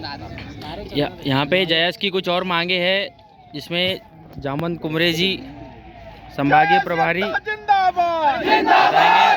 यहाँ पे जयस की कुछ और मांगे हैं, जिसमें जामवंत कुमरे जी संभागीय प्रभारी जिंदाबाद बताएंगे।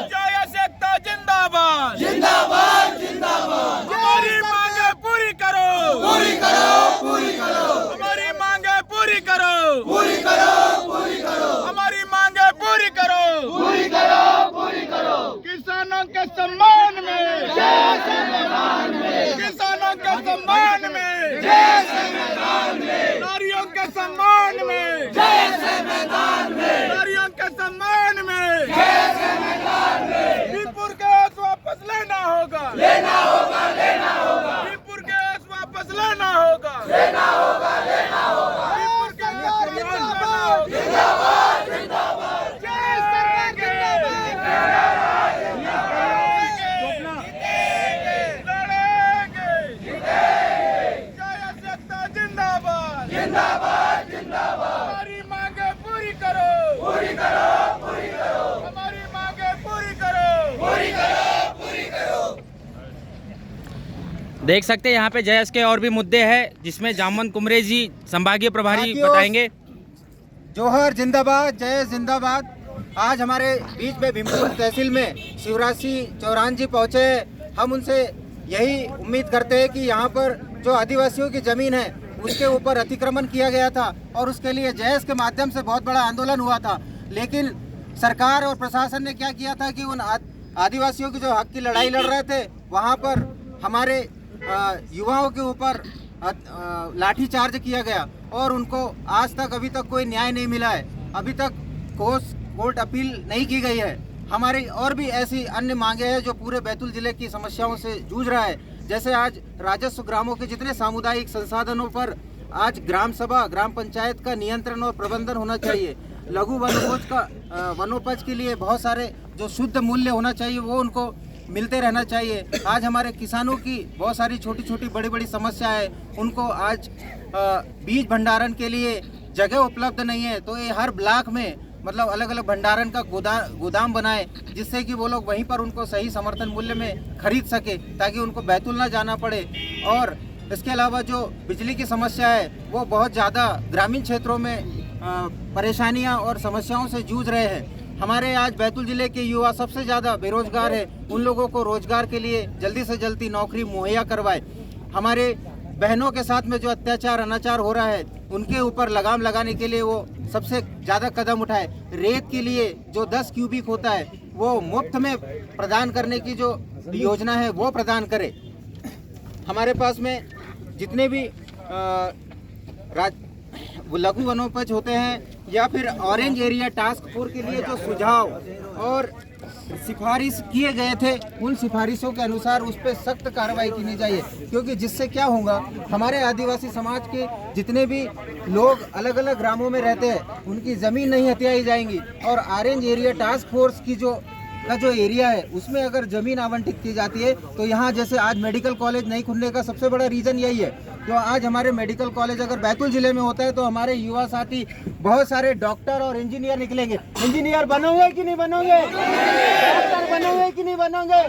जयस एकता जिंदाबाद जिंदाबाद जिंदाबाद। हमारी मांगे पूरी करो पूरी करो पूरी करो। हमारी मांगे पूरी करो पूरी करो पूरी करो। हमारी मांगे पूरी करो पूरी करो पूरी करो। किसानों के सम्मान में जय संविधान में। किसानों के सम्मान में जय संविधान में। नारियों के सम्मान में जय संविधान में। नारियों के सम्मान में जय संविधान में। बीरपुर के आस वापस लेना होगा लेना होगा लेना होगा। बीरपुर के आस वापस लेना होगा लेना होगा लेना होगा। बीरपुर के आस जिंदाबाद जिंदाबाद जिंदाबाद। जय सरकार जिंदाबाद जिंदाबाद जिंदाबाद। हमारी मांगे पूरी करो पूरी करो पूरी करो। हमारी मांगे पूरी करो पूरी करो पूरी करो। देख सकते हैं यहाँ पे जयस के और भी मुद्दे हैं, जिसमें जामवंत कुमरे जी संभागीय प्रभारी बताएंगे। जोहर जिंदाबाद जय जिंदाबाद। आज हमारे बीच में भीमपुर तहसील में शिवराज सिंह चौहान जी पहुँचे। हम उनसे यही उम्मीद करते हैं कि यहाँ पर जो आदिवासियों की ज़मीन है उसके ऊपर अतिक्रमण किया गया था और उसके लिए जयस के माध्यम से बहुत बड़ा आंदोलन हुआ था, लेकिन सरकार और प्रशासन ने क्या किया था कि उन आदिवासियों की जो हक की लड़ाई लड़ रहे थे वहाँ पर हमारे युवाओं के ऊपर लाठीचार्ज किया गया और उनको आज तक अभी तक कोई न्याय नहीं मिला है। अभी तक कोर्ट अपील नहीं की गई है। हमारी और भी ऐसी अन्य मांगे हैं जो पूरे बैतूल जिले की समस्याओं से जूझ रहा है। जैसे आज राजस्व ग्रामों के जितने सामुदायिक संसाधनों पर आज ग्राम सभा ग्राम पंचायत का नियंत्रण और प्रबंधन होना चाहिए। लघु वनोपज के लिए बहुत सारे जो शुद्ध मूल्य होना चाहिए वो उनको मिलते रहना चाहिए। आज हमारे किसानों की बहुत सारी छोटी छोटी बड़ी बड़ी समस्या है, उनको आज बीज भंडारण के लिए जगह उपलब्ध नहीं है, तो ये हर ब्लॉक में मतलब अलग अलग भंडारण का गोदाम बनाए, जिससे कि वो लोग वहीं पर उनको सही समर्थन मूल्य में खरीद सके, ताकि उनको बैतूल ना जाना पड़े। और इसके अलावा जो बिजली की समस्या है वो बहुत ज़्यादा ग्रामीण क्षेत्रों में परेशानियां और समस्याओं से जूझ रहे हैं। हमारे आज बैतूल जिले के युवा सबसे ज़्यादा बेरोजगार है, उन लोगों को रोजगार के लिए जल्दी से जल्दी नौकरी मुहैया करवाए। हमारे बहनों के साथ में जो अत्याचार अनाचार हो रहा है उनके ऊपर लगाम लगाने के लिए वो सबसे ज़्यादा कदम उठाए। रेत के लिए जो 10 क्यूबिक होता है वो मुफ्त में प्रदान करने की जो योजना है वो प्रदान करे। हमारे पास में जितने भी लघु वनोपज होते हैं या फिर ऑरेंज एरिया टास्क फोर्स के लिए जो सुझाव और सिफारिश किए गए थे उन सिफारिशों के अनुसार उस पर सख्त कार्रवाई की चाहिए, क्योंकि जिससे क्या होगा, हमारे आदिवासी समाज के जितने भी लोग अलग अलग ग्रामों में रहते हैं उनकी ज़मीन नहीं हथियाई जाएंगी। और ऑरेंज एरिया टास्क फोर्स की जो एरिया है उसमें अगर ज़मीन आवंटित की जाती है तो यहाँ जैसे आज मेडिकल कॉलेज नहीं खुलने का सबसे बड़ा रीज़न यही है। तो आज हमारे मेडिकल कॉलेज अगर बैतूल जिले में होता है तो हमारे युवा साथी बहुत सारे डॉक्टर और इंजीनियर निकलेंगे। इंजीनियर बनोगे कि नहीं बनोगे? डॉक्टर बनोगे कि नहीं बनोगे?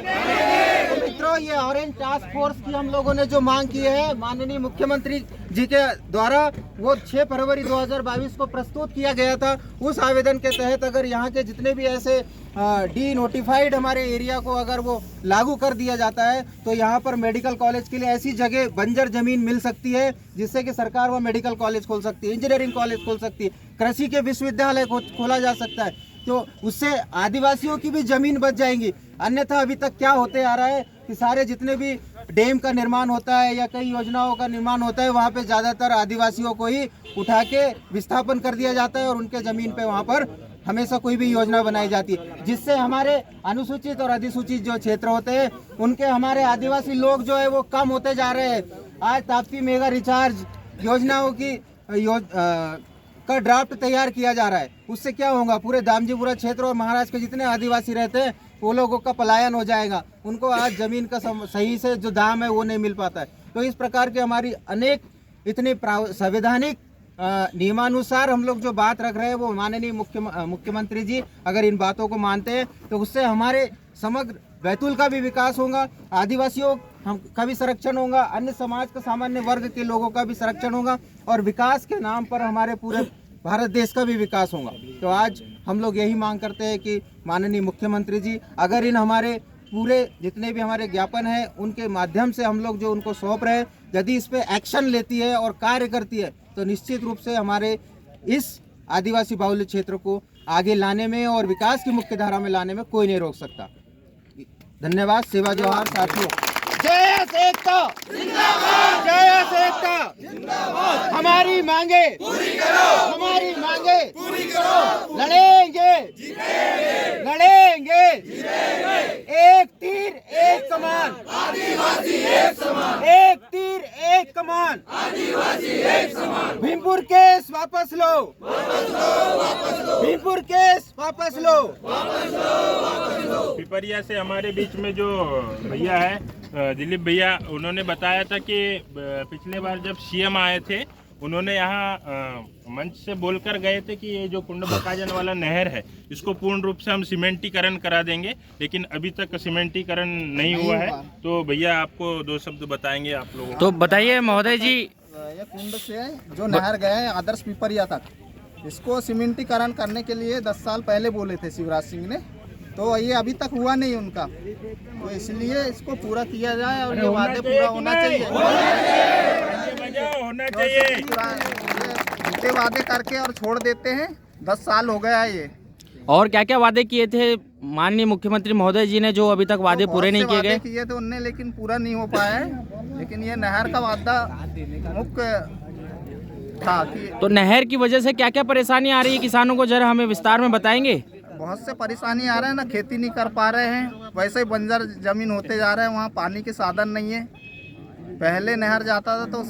तो मित्रों, ये ऑरेंज टास्क फोर्स की हम लोगों ने जो मांग की है माननीय मुख्यमंत्री जी के द्वारा, वो 6 फरवरी 2022 को प्रस्तुत किया गया था। उस आवेदन के तहत अगर यहाँ के जितने भी ऐसे डी नोटिफाइड हमारे एरिया को अगर वो लागू कर दिया जाता है तो यहाँ पर मेडिकल कॉलेज के लिए ऐसी जगह बंजर जमीन मिल सकती है जिससे कि सरकार वो मेडिकल कॉलेज खोल सकती है, इंजीनियरिंग कॉलेज खोल सकती है, कृषि के विश्वविद्यालय खोला जा सकता है। तो उससे आदिवासियों की भी जमीन बच जाएंगी। अन्यथा अभी तक क्या होते आ रहा है कि सारे जितने भी डैम का निर्माण होता है या कई योजनाओं का निर्माण होता है वहाँ पे ज़्यादातर आदिवासियों को ही उठा के विस्थापन कर दिया जाता है और उनके ज़मीन पे वहाँ पर हमेशा कोई भी योजना बनाई जाती है, जिससे हमारे अनुसूचित और अधिसूचित जो क्षेत्र होते हैं उनके हमारे आदिवासी लोग जो है वो कम होते जा रहे हैं। आज ताप्ती मेगा रिचार्ज योजनाओं की का ड्राफ्ट तैयार किया जा रहा है। उससे क्या होगा, पूरे दामजीपुरा क्षेत्र और महाराष्ट्र के जितने आदिवासी रहते हैं वो लोगों का पलायन हो जाएगा। उनको आज ज़मीन का सही से जो दाम है वो नहीं मिल पाता है। तो इस प्रकार के हमारी अनेक इतनी संवैधानिक नियमानुसार हम लोग जो बात रख रहे हैं वो माननीय मुख्यमंत्री जी अगर इन बातों को मानते हैं तो उससे हमारे समग्र बैतूल का भी विकास होगा, आदिवासियों हम का भी संरक्षण होगा, अन्य समाज का सामान्य वर्ग के लोगों का भी संरक्षण होगा और विकास के नाम पर हमारे पूरे भारत देश का भी विकास होगा। तो आज हम लोग यही मांग करते हैं कि माननीय मुख्यमंत्री जी अगर इन हमारे पूरे जितने भी हमारे ज्ञापन हैं उनके माध्यम से हम लोग जो उनको सौंप रहे हैं, यदि इस पे एक्शन लेती है और कार्य करती है तो निश्चित रूप से हमारे इस आदिवासी बाहुल्य क्षेत्र को आगे लाने में और विकास की मुख्य धारा में लाने में कोई नहीं रोक सकता। धन्यवाद। सेवा जोहार साथियों। जय एकता जिंदाबाद, जय एकता। हमारी मांगे पूरी करो, हमारी मांगे पूरी करो। लड़ेंगे लड़ेंगे, एक तीर एक कमान, आदिवासी एक समान। एक तीर एक कमान, आदिवासी एक समान। भीमपुर केस वापस लो, भीमपुर केस वापस लो। पिपरिया से हमारे बीच में जो भैया है दिलीप भैया, उन्होंने बताया था कि पिछले बार जब सीएम आए थे उन्होंने यहाँ मंच से बोलकर गए थे कि ये जो कुंड बकाजन वाला नहर है इसको पूर्ण रूप से हम सीमेंटीकरण करा देंगे, लेकिन अभी तक सीमेंटीकरण नहीं हुआ है। तो भैया आपको दो शब्द बताएंगे आप लोगों। तो बताइए महोदय जी। ये कुंड से जो नहर गए हैं आदर्श पिपरिया तक, इसको सीमेंटीकरण करने के लिए 10 साल पहले बोले थे शिवराज सिंह ने, तो ये अभी तक हुआ नहीं उनका, तो इसलिए इसको पूरा किया जाए और ये वादे पूरा होना चाहिए। झूठे वादे करके और छोड़ देते हैं, 10 साल हो गया है ये। और क्या क्या वादे किए थे माननीय मुख्यमंत्री महोदय जी ने जो अभी तक वादे पूरे नहीं किए गए? किए थे उनने, लेकिन पूरा नहीं हो पाया है। लेकिन ये नहर का वादा मुख्य था कि तो नहर की वजह से क्या क्या परेशानी आ रही है किसानों को, जरा हमें विस्तार में बताएंगे। बहुत से परेशानी आ रहे हैं ना, खेती नहीं कर पा रहे हैं, वैसे ही बंजर जमीन होते जा रहे हैं, वहाँ पानी के साधन नहीं है। पहले नहर जाता था तो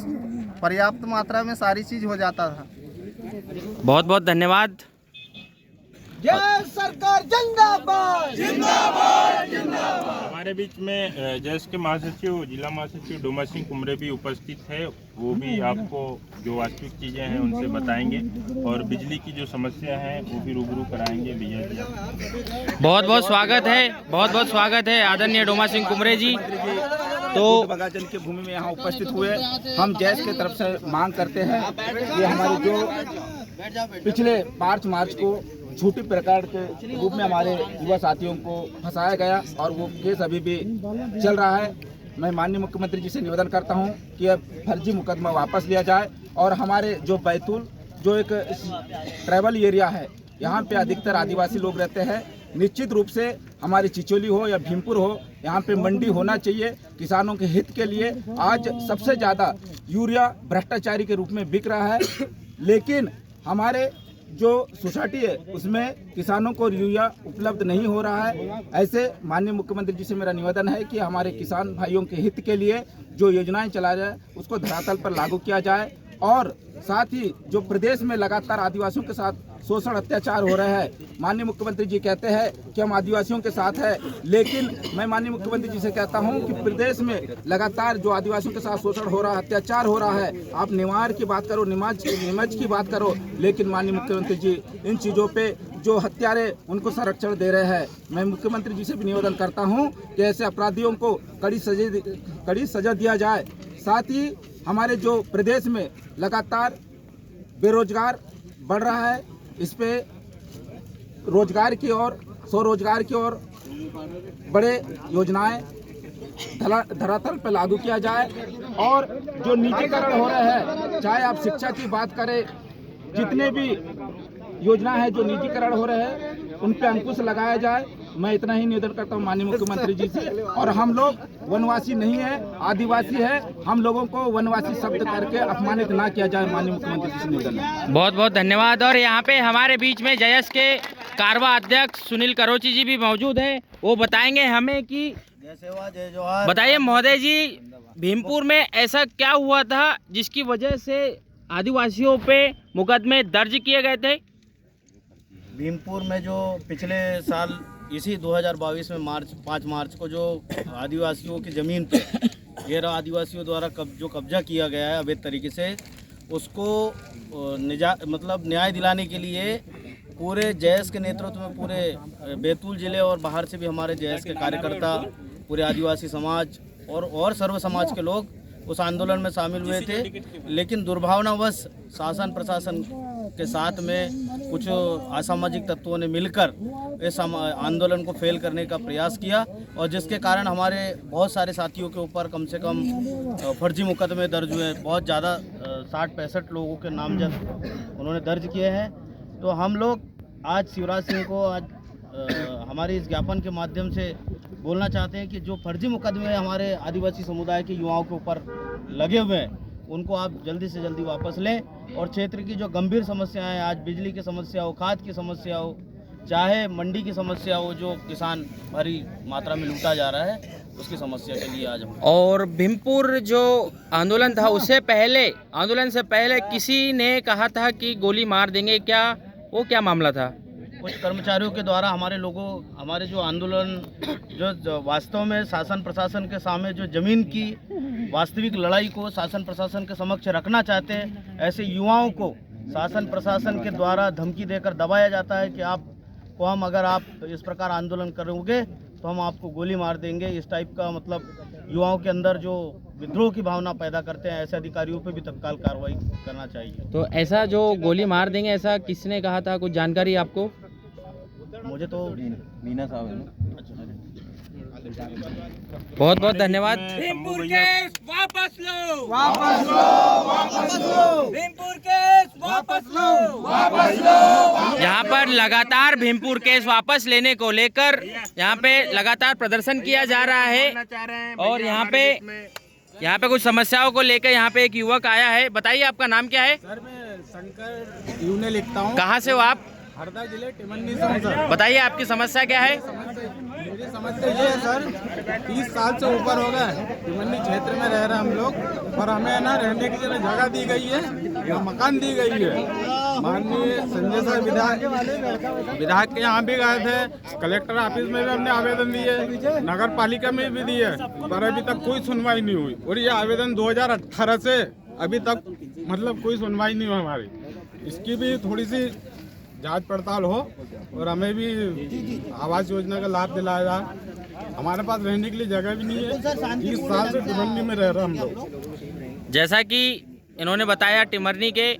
पर्याप्त मात्रा में सारी चीज हो जाता था। बहुत बहुत धन्यवाद। जय सरकार जिंदाबाद, जिंदाबाद जिंदाबाद। हमारे बीच में जैस के महासचिव, जिला महासचिव डोमा सिंह कुमरे भी उपस्थित है, वो भी आपको जो वास्तविक चीज़ें हैं उनसे बताएंगे और बिजली की जो समस्या है वो भी रूबरू कराएंगे भैया जी। बहुत बहुत स्वागत है, बहुत बहुत स्वागत है आदरणीय डोमा सिंह कुमरे जी। तो बगाजन की भूमि में यहाँ उपस्थित हुए, हम जैस की तरफ से मांग करते हैं कि हमारे जो पिछले मार्च को झूठी प्रकार के रूप में हमारे युवा साथियों को फंसाया गया और वो केस अभी भी चल रहा है। मैं माननीय मुख्यमंत्री जी से निवेदन करता हूं कि अब फर्जी मुकदमा वापस लिया जाए और हमारे जो बैतूल जो एक ट्राइबल एरिया है, यहाँ पे अधिकतर आदिवासी लोग रहते हैं। निश्चित रूप से हमारी चिचोली हो या भीमपुर हो, यहाँ पे मंडी होना चाहिए किसानों के हित के लिए। आज सबसे ज़्यादा यूरिया भ्रष्टाचारी के रूप में बिक रहा है, लेकिन हमारे जो सोसाइटी है उसमें किसानों को यूरिया उपलब्ध नहीं हो रहा है। ऐसे माननीय मुख्यमंत्री जी से मेरा निवेदन है कि हमारे किसान भाइयों के हित के लिए जो योजनाएं चला जाए उसको धरातल पर लागू किया जाए और साथ ही जो प्रदेश में लगातार आदिवासियों के साथ शोषण अत्याचार हो रहे हैं। माननीय मुख्यमंत्री जी कहते हैं कि हम आदिवासियों के साथ हैं, लेकिन मैं माननीय मुख्यमंत्री जी से कहता हूं कि प्रदेश में लगातार जो आदिवासियों के साथ शोषण हो रहा है, अत्याचार हो रहा है, आप निवार की बात करो, निमज की बात करो, लेकिन माननीय मुख्यमंत्री जी इन चीज़ों पे जो हत्यारे उनको संरक्षण दे रहे हैं। मैं मुख्यमंत्री जी से भी निवेदन करता हूँ कि ऐसे अपराधियों को कड़ी सजा दिया जाए। साथ ही हमारे जो प्रदेश में लगातार बेरोजगार बढ़ रहा है, इस पे रोजगार की और स्वरोजगार की और बड़े योजनाएं धरातल पर लागू किया जाए और जो निजीकरण हो रहे हैं, चाहे आप शिक्षा की बात करें, जितने भी योजना है जो निजीकरण हो रहे हैं उन पे अंकुश लगाया जाए। मैं इतना ही निवेदन करता हूँ माननीय मुख्यमंत्री जी से। और हम लोग वनवासी नहीं है, आदिवासी है, हम लोगों को वनवासी शब्द करके अपमानित ना किया जाए। माननीय मुख्यमंत्री जी से निवेदन है। बहुत बहुत धन्यवाद। और यहाँ पे हमारे बीच में जयस के कारवा अध्यक्ष सुनील करोची जी भी मौजूद हैं, वो बताएंगे हमें कि बताइए महोदय जी, भीमपुर में ऐसा क्या हुआ था जिसकी वजह से आदिवासियों पे मुकदमे दर्ज किए गए थे? भीमपुर में जो पिछले साल इसी 2022 में 5 मार्च को जो आदिवासियों की ज़मीन पे गैर आदिवासियों द्वारा जो कब्जा किया गया है अवैध तरीके से, उसको न्याय दिलाने के लिए पूरे जैस के नेतृत्व में पूरे बैतूल ज़िले और बाहर से भी हमारे जैस के कार्यकर्ता, पूरे आदिवासी समाज और सर्व समाज के लोग उस आंदोलन में शामिल हुए थे, लेकिन दुर्भावनावश शासन प्रशासन के साथ में कुछ असामाजिक तत्वों ने मिलकर इस आंदोलन को फेल करने का प्रयास किया और जिसके कारण हमारे बहुत सारे साथियों के ऊपर कम से कम फर्जी मुकदमे दर्ज हुए। बहुत ज़्यादा 60-65 लोगों के नामजद उन्होंने दर्ज किए हैं। तो हम लोग आज शिवराज सिंह को आज हमारे इस ज्ञापन के माध्यम से बोलना चाहते हैं कि जो फर्जी मुकदमे हमारे आदिवासी समुदाय के युवाओं के ऊपर लगे हुए हैं उनको आप जल्दी से जल्दी वापस लें और क्षेत्र की जो गंभीर समस्याएं, आज बिजली की समस्या हो, खाद की समस्या हो, चाहे मंडी की समस्या हो, जो किसान भारी मात्रा में लूटा जा रहा है, उसकी समस्या के लिए आज हम। और भीमपुर जो आंदोलन था उससे पहले, आंदोलन से पहले किसी ने कहा था कि गोली मार देंगे, क्या वो क्या मामला था? कुछ कर्मचारियों के द्वारा हमारे लोगों, हमारे जो आंदोलन जो वास्तव में शासन प्रशासन के सामने जो जमीन की वास्तविक लड़ाई को शासन प्रशासन के समक्ष रखना चाहते हैं, ऐसे युवाओं को शासन प्रशासन के द्वारा धमकी देकर दबाया जाता है कि आपको हम, अगर आप इस प्रकार आंदोलन करोगे तो हम आपको गोली मार देंगे। इस टाइप का मतलब युवाओं के अंदर जो विद्रोह की भावना पैदा करते हैं, ऐसे अधिकारियों पे भी तत्काल कार्रवाई करना चाहिए। तो ऐसा जो गोली मार देंगे, ऐसा किसने कहा था? कुछ जानकारी आपको? मुझे तो मीना साहब है ना। बहुत बहुत धन्यवाद। भीमपुर केस वापस लो, वापस लो, वापस लो, भीमपुर केस वापस लो, वापस लो। यहाँ पर लगातार भीमपुर केस वापस लेने को लेकर यहाँ पे लगातार प्रदर्शन किया जा रहा है और यहाँ पे कुछ समस्याओं को लेकर यहाँ पे एक युवक आया है। बताइए आपका नाम क्या है? सर मैं शंकर यूने लिखता हूँ। कहाँ से हो आप? हरदा जिले टिमन्नी से हूँ सर। बताइए आपकी समस्या क्या है? मेरी समस्या ये है सर, 30 साल से ऊपर हो गए टिमन्नी क्षेत्र में रह रहे हम लोग और हमें ना रहने की जगह दी गई है या मकान दी गई है। माननीय संजय सर विधायक के यहाँ भी गए थे, कलेक्टर ऑफिस में भी हमने आवेदन दिए, नगर पालिका में भी दिए, पर अभी तक कोई सुनवाई नहीं हुई। और ये आवेदन 2018 से अभी तक मतलब कोई सुनवाई नहीं हुई हमारी। इसकी भी थोड़ी सी जांच पड़ताल हो और हमें भी आवास योजना का लाभ दिलाया जाए। हमारे पास रहने के लिए जगह भी नहीं है, 30 साल से टिमरनी में रह रहे हम लोग। जैसा कि इन्होंने बताया, टिमरनी के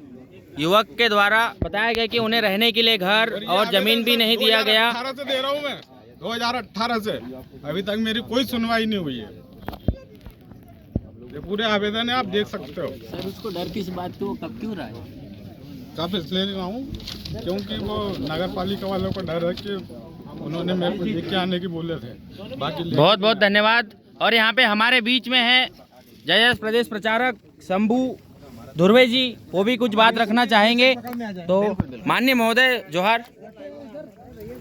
युवक के द्वारा बताया गया कि उन्हें रहने के लिए घर और जमीन भी नहीं दिया गया। 2018 से दे रहा हूँ मैं, 2018 से अभी तक मेरी कोई सुनवाई नहीं हुई है। ये पूरे आवेदन है, आप देख सकते हो। सर उसको डर किस बात को, कब क्यों रहा है? कब इसलिए रहा हूँ क्योंकि वो नगर पालिका वालों को डर है कि उन्होंने मेरे को लेके आने की बोले थे। बाकी बहुत बहुत धन्यवाद। और यहाँ पे हमारे बीच में है जयस प्रदेश प्रचारक शंभू धुर्वे जी, वो भी कुछ बात रखना चाहेंगे। तो माननीय महोदय जोहार।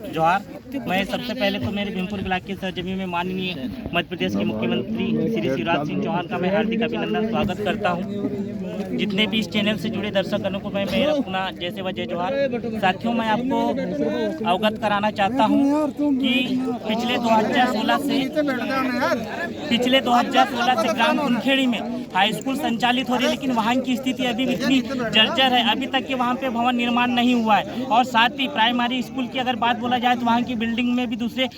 जोहार। मैं सबसे पहले तो मेरे भीमपुर इलाके सरजमी में माननीय मध्य प्रदेश के मुख्यमंत्री श्री शिवराज सिंह चौहान का मैं हार्दिक अभिनंदन स्वागत करता हूं। जितने भी इस चैनल से जुड़े दर्शकगणों को मैं मेरा अपना जय सेवा जय जोहार। साथियों, मैं आपको अवगत कराना चाहता हूं कि पिछले 2016 से ग्राम कुनखेड़ी में हाई स्कूल संचालित हो रही है, लेकिन वहाँ की स्थिति अभी इतनी जर्जर है, अभी तक के वहाँ पे भवन निर्माण नहीं हुआ है। और साथ ही प्राइमरी स्कूल की अगर बात बोला जाए तो वहाँ की बिल्डिंग में भी दूसरे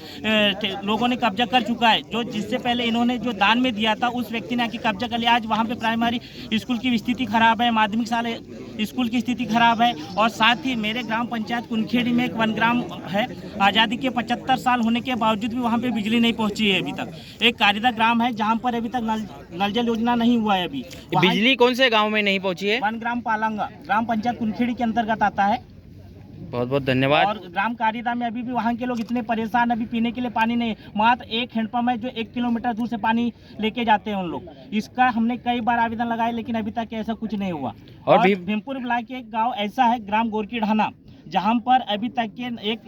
लोगों ने कब्जा कर चुका है। जो जिससे पहले इन्होंने जो दान में दिया था उस व्यक्ति ने आके कब्जा कर लिया। आज वहाँ पे प्राइमरी स्कूल की स्थिति खराब है, माध्यमिक शाला स्कूल की स्थिति खराब है। और साथ ही मेरे ग्राम पंचायत कुनखेड़ी में एक वनग्राम है, आज़ादी के 75 साल होने के बावजूद भी वहाँ पे बिजली नहीं पहुँची है अभी तक। एक कारिदा ग्राम है जहाँ पर अभी तक नल जल योजना नहीं हुआ है। अभी बिजली कौन से गाँव में नहीं पहुँची है? वनग्राम पालंगा ग्राम पंचायत कुनखेड़ी के अंतर्गत आता है। बहुत बहुत धन्यवाद। और ग्राम कारिदा में अभी भी वहाँ के लोग इतने परेशान, अभी पीने के लिए पानी नहीं, मात्र एक हैंडपंप है जो 1 किलोमीटर दूर से पानी लेके जाते हैं उन लोग। इसका हमने कई बार आवेदन लगाए, लेकिन अभी तक ऐसा कुछ नहीं हुआ। और भीमपुर ब्लॉक के एक गाँव ऐसा है, ग्राम गोरकी ढाना, जहाँ पर अभी तक के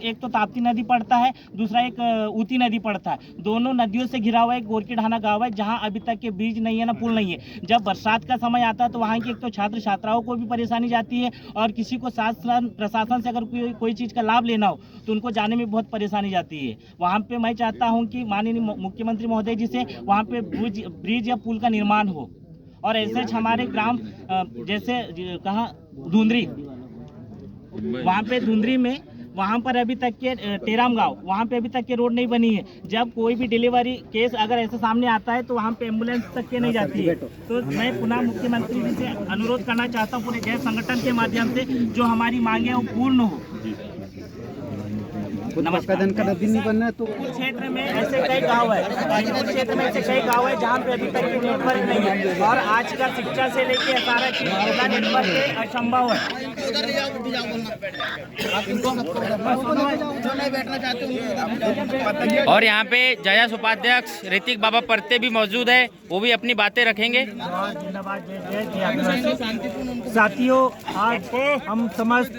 एक तो ताप्ती नदी पड़ता है, दूसरा एक ऊती नदी पड़ता है। दोनों नदियों से घिरा हुआ एक गोरकी ढाना गाँव है, जहाँ अभी तक के ब्रिज नहीं है ना पुल नहीं है। जब बरसात का समय आता है तो वहाँ की एक तो छात्र छात्राओं को भी परेशानी जाती है, और किसी को शासन प्रशासन से अगर कोई चीज़ का लाभ लेना हो तो उनको जाने में बहुत परेशानी जाती है। वहाँ पर मैं चाहता हूँ कि माननीय मुख्यमंत्री महोदय जी से वहाँ पर ब्रिज या पुल का निर्माण हो। और ऐसे हमारे ग्राम जैसे कहाँ धुंधरी, वहाँ पे धुंधरी में वहाँ पर अभी तक के टेराम गांव वहाँ पे अभी तक के रोड नहीं बनी है। जब कोई भी डिलीवरी केस अगर ऐसे सामने आता है तो वहाँ पे एम्बुलेंस तक के नहीं जाती है। तो मैं पुनः मुख्यमंत्री जी से अनुरोध करना चाहता हूँ पूरे जय संगठन के माध्यम से जो हमारी मांगे वो पूर्ण हो। नमस्कार। नहीं बनना तो कुछ क्षेत्र में ऐसे कई गांव है, कुछ क्षेत्र में ऐसे कई गांव है जहाँ पे अभी तक के नेटवर्क नहीं है और आज का शिक्षा से लेके सारा चीज पूरा नेटवर्क असंभव है। और यहाँ पे जयस उपाध्यक्ष ऋतिक बाबा परते भी मौजूद है, वो भी अपनी बातें रखेंगे। साथियों, आज हम समस्त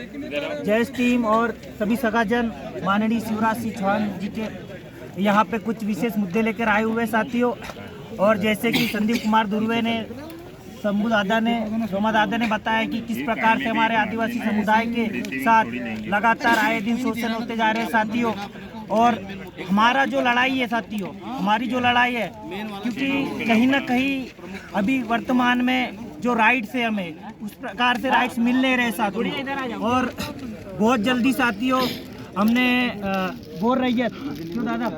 जयस टीम और सभी सगाजन माननीय शिवराज सिंह चौहान जी के यहाँ पे कुछ विशेष मुद्दे लेकर आए हुए साथियों। और जैसे कि संदीप कुमार धुर्वे ने, शंभू दादा ने, सोमा दादा ने बताया कि किस प्रकार से हमारे आदिवासी समुदाय के साथ लगातार आए दिन शोषण होते जा रहे हैं साथियों। और हमारा जो लड़ाई है साथियों, हमारी जो लड़ाई है, क्योंकि कहीं ना कहीं अभी वर्तमान में जो राइट्स है हमें उस प्रकार से राइट्स मिल नहीं रहे साथियों। और बहुत जल्दी साथियों हमने बोर रैयत क्यों दादा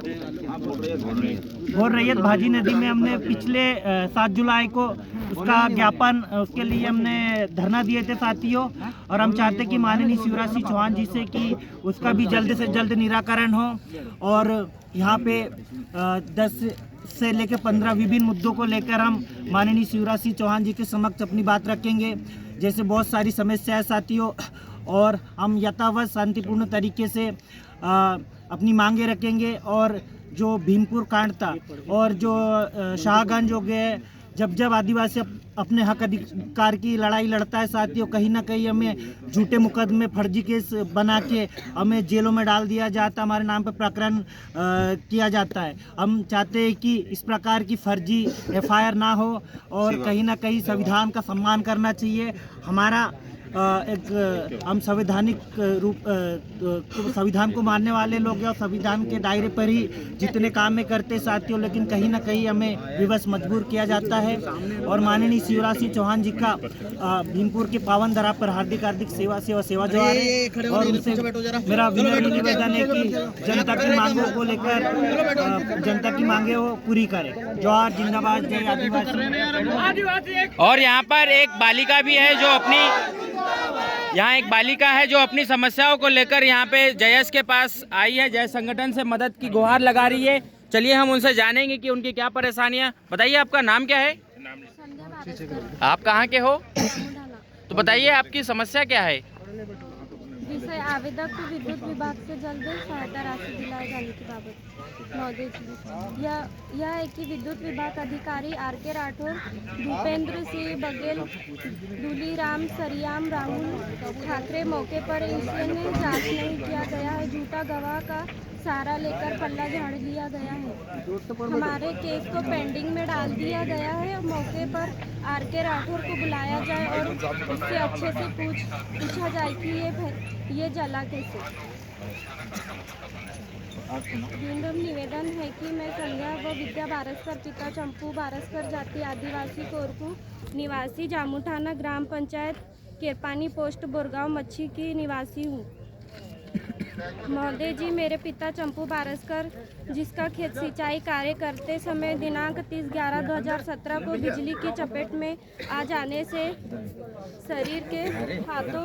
बोर रैयत भाजी नदी में हमने पिछले 7 जुलाई को उसका ज्ञापन, उसके लिए हमने धरना दिए थे साथियों। और हम चाहते कि माननीय शिवराज सिंह चौहान जी से कि उसका भी जल्द से जल्द निराकरण हो। और यहाँ पे 10 से लेकर 15 विभिन्न मुद्दों को लेकर हम माननीय शिवराज सिंह चौहान जी के समक्ष अपनी बात रखेंगे। जैसे बहुत सारी समस्याएं साथियों, और हम यथावत शांतिपूर्ण तरीके से अपनी मांगे रखेंगे। और जो भीमपुर कांड था और जो शाहगंज हो गए, जब आदिवासी अपने हक अधिकार की लड़ाई लड़ता है साथियों, कहीं ना कहीं हमें झूठे मुकदमे, फर्जी केस बना के हमें जेलों में डाल दिया जाता, हमारे नाम पर प्रकरण किया जाता है। हम चाहते हैं कि इस प्रकार की फर्जी FIR ना हो और कहीं ना कहीं संविधान का सम्मान करना चाहिए। हमारा हम संवैधानिक रूप संविधान को मानने वाले लोग हैं और संविधान के दायरे पर ही जितने काम में करते साथियों, लेकिन कहीं ना कहीं हमें विवश मजबूर किया जाता है। और माननीय शिवराज सिंह चौहान जी का भीमपुर के पावन धरा पर हार्दिक हार्दिक सेवा जोहार है। और उनसे मेरा विनम्र निवेदन है कि जनता की मांगों को लेकर जनता की मांगे वो पूरी करे। जोहार, जिंदाबाद, जय आदिवासी। और यहाँ पर एक बालिका भी है जो अपनी समस्याओं को लेकर यहाँ पे जयस के पास आई है, जय संगठन से मदद की गुहार लगा रही है। चलिए हम उनसे जानेंगे कि उनकी क्या परेशानियाँ। बताइए, आपका नाम क्या है? आप कहाँ के हो? तो बताइए आपकी समस्या क्या है? विषय आवेदक को विद्युत विभाग से जल्द सहायता राशि दिलाए जाने की बाबत महोदय जी। यह है कि विद्युत विभाग अधिकारी RK राठौर, भूपेंद्र सिंह बघेल, दूलीराम सरियाम, राहुल ठाकरे मौके पर इसने जांच नहीं किया गया है। झूठा गवाह का सहारा लेकर पल्ला झाड़ लिया गया है। हमारे केस को पेंडिंग में डाल दिया गया है। मौके पर RK राठौर को बुलाया जाए और उससे अच्छे से पूछा जाए कि ये जला कैसे। विनम्र निवेदन है कि मैं संध्या व विद्या बारसकर, पिता चंपू बारसकर, जाति आदिवासी कोरकू, निवासी जामुठाना, ग्राम पंचायत केरपानी पोस्ट, बोरगांव मच्छी की निवासी हूँ। महोदय जी, मेरे पिता चंपू बारसकर, जिसका खेत सिंचाई कार्य करते समय दिनांक 30/11/2017 को बिजली की चपेट में आ जाने से शरीर के हाथों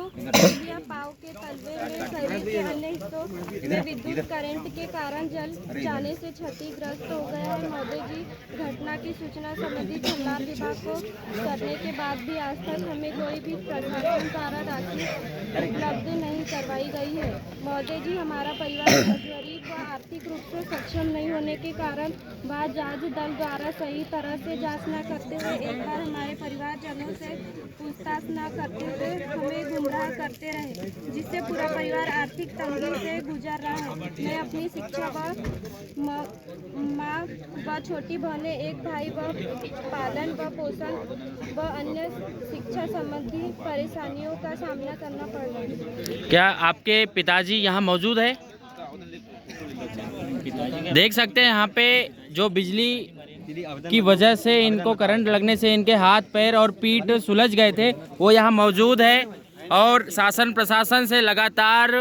या पाँव के तलवे में शरीर के अन्य हिस्सों में विद्युत करंट के कारण जल जाने से क्षतिग्रस्त हो गया है। महोदय जी, घटना की सूचना संबंधित भंडार विभाग को करने के बाद भी आज तक हमें कोई भी प्रशासन द्वारा राशि उपलब्ध नहीं करवाई गई है। महोदय जी, हमारा परिवार गरीब व आर्थिक रूप से सक्षम नहीं होने के कारण वह जांच दल द्वारा सही तरह से जांच न करते हुए एक बार हमारे परिवारजनों से पूछताछ न करते हुए हमें गुमराह करते रहे, जिससे पूरा परिवार आर्थिक तंगी से गुजर रहा है। मैं अपनी शिक्षा व माँ व छोटी बहनें, एक भाई व पालन व पोषण व अन्य शिक्षा संबंधी परेशानियों का सामना करना पड़ रहा है। क्या आपके पिताजी यहाँ मौजूद है? देख सकते हैं यहाँ पे जो बिजली की वजह से इनको करंट लगने से इनके हाथ पैर और पीठ सुलझ गए थे, वो यहाँ मौजूद है। और शासन प्रशासन से लगातार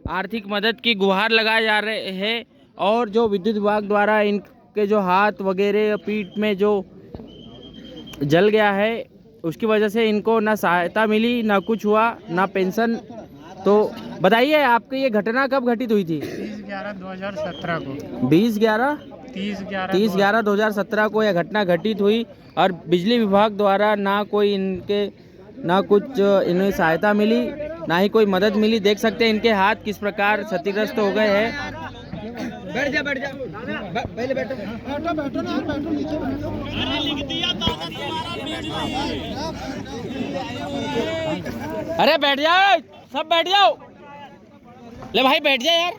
आर्थिक मदद की गुहार लगाए जा रहे हैं। और जो विद्युत विभाग द्वारा इनके जो हाथ वगैरह पीठ में जो जल गया है उसकी वजह से इनको ना सहायता मिली, ना कुछ हुआ, ना पेंशन। तो बताइए आपकी ये घटना कब घटित हुई थी? 30/11/2017 को। 30/11/2017 को यह घटना घटित हुई और बिजली विभाग द्वारा ना कोई इनके ना कुछ इन्हें सहायता मिली, ना ही कोई मदद मिली। देख सकते हैं इनके हाथ किस प्रकार क्षतिग्रस्त हो गए हैं। बैठ जा पहले बैठो ना, बैठो नीचे अरे बैठ जाओ, सब बैठ जाओ। ले भाई बैठ जा यार।